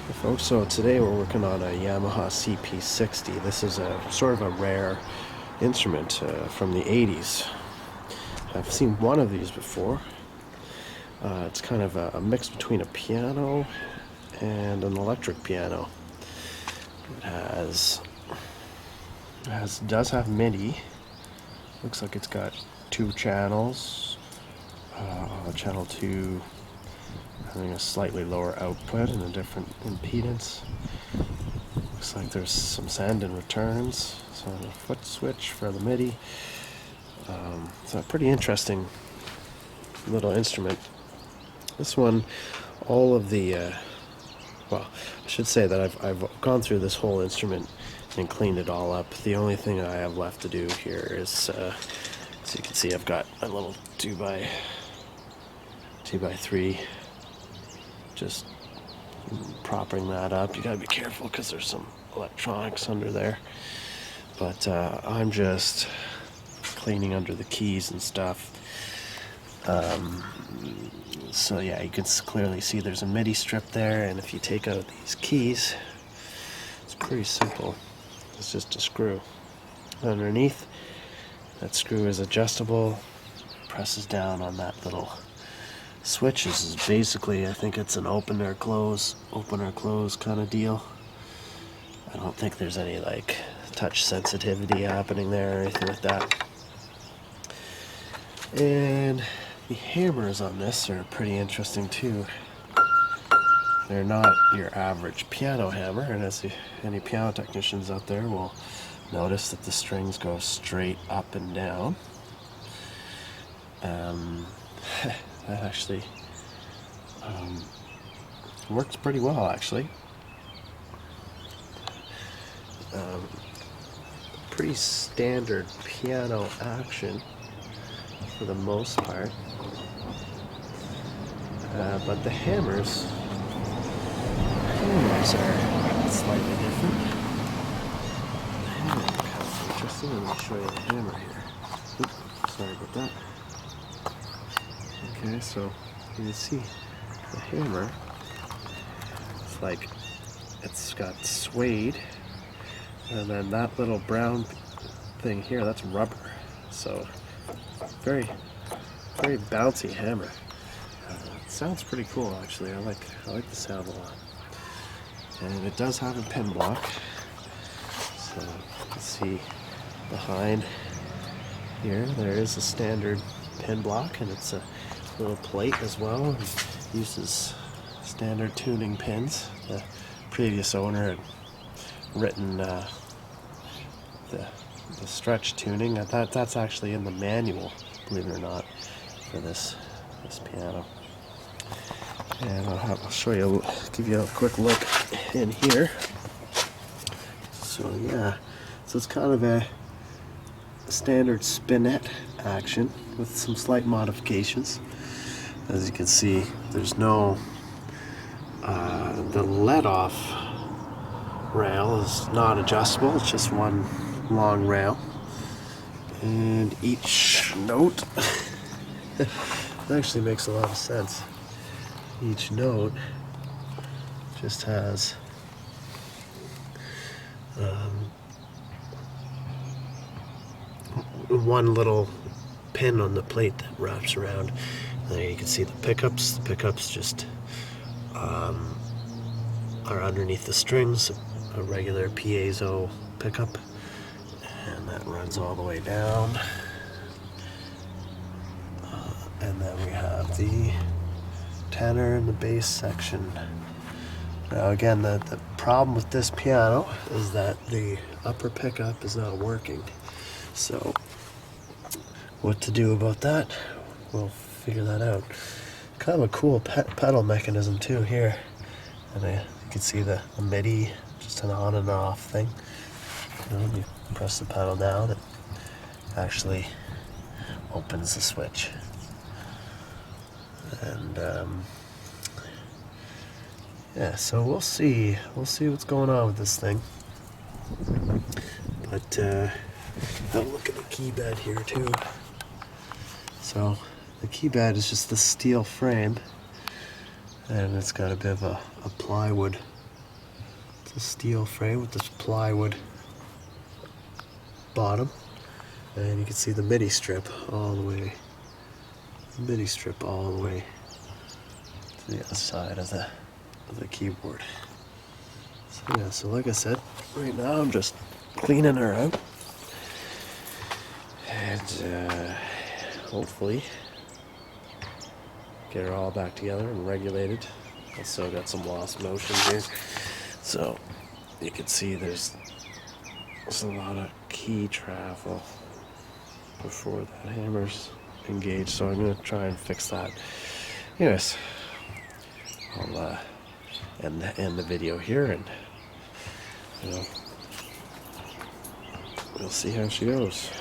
Hey folks, so today we're working on a Yamaha CP-60. This is a sort of a rare instrument from the 80s. I've seen one of these before. It's kind of a mix between a piano and an electric piano. It does have MIDI. Looks like it's got two channels. Channel 2 having a slightly lower output and a different impedance. Looks like there's some send and returns, so a foot switch for the MIDI. It's a pretty interesting little instrument. This one, all of the, well, I should say that I've gone through this whole instrument and cleaned it all up. The only thing I have left to do here is, so you can see I've got a little 2x3, just propping that up. You gotta be careful because there's some electronics under there, but I'm just cleaning under the keys and stuff. So yeah, you can clearly see there's a MIDI strip there, and if you take out these keys, it's pretty simple. It's just a screw. Underneath, that screw is adjustable, presses down on that little switch. This is basically, I think it's an open or close kind of deal. I don't think there's any like touch sensitivity happening there or anything like that. And the hammers on this are pretty interesting too. They're not your average piano hammer, and as any piano technicians out there will notice that the strings go straight up and down. That actually works pretty well, actually. Pretty standard piano action for the most part, but the hammers are slightly different. The hammer is kind of interesting. Let me show you the hammer here. Oops, sorry about that. Okay, so you can see the hammer. It's like it's got suede, and then that little brown thing here, that's rubber. So very bouncy hammer. It sounds pretty cool, actually. I like the sound a lot. And it does have a pin block, so you can see behind here there is a standard pin block, and it's a little plate as well. It uses standard tuning pins. The previous owner had written the stretch tuning. That's actually in the manual, believe it or not, for this piano. And I'll show you, give you a quick look in here. So yeah, so it's kind of a standard spinet action with some slight modifications. As you can see, there's no, the let-off rail is not adjustable, it's just one long rail. And each note, it actually makes a lot of sense. Each note just has one little pin on the plate that wraps around. There you can see the pickups. The pickups just are underneath the strings, a regular piezo pickup, and that runs all the way down. And then we have the tenor and the bass section. Now again, the problem with this piano is that the upper pickup is not working. So what to do about that? We'll figure that out. Kind of a cool pedal mechanism too here. And you can see the MIDI, just an on and off thing. You press the pedal down, it actually opens the switch. And yeah, so we'll see what's going on with this thing. But have a look at the key bed here too. So the key bed is just the steel frame, and it's got a bit of a plywood a steel frame with this plywood bottom, and you can see the MIDI strip all the way. MIDI strip all the way to the other side of the keyboard. So yeah, so like I said, right now I'm just cleaning her out, and hopefully get her all back together and regulated. I still got some lost motion here, so you can see there's a lot of key travel before that hammer's engaged, so I'm going to try and fix that. Anyways, I'll end the video here, and we'll see how she goes.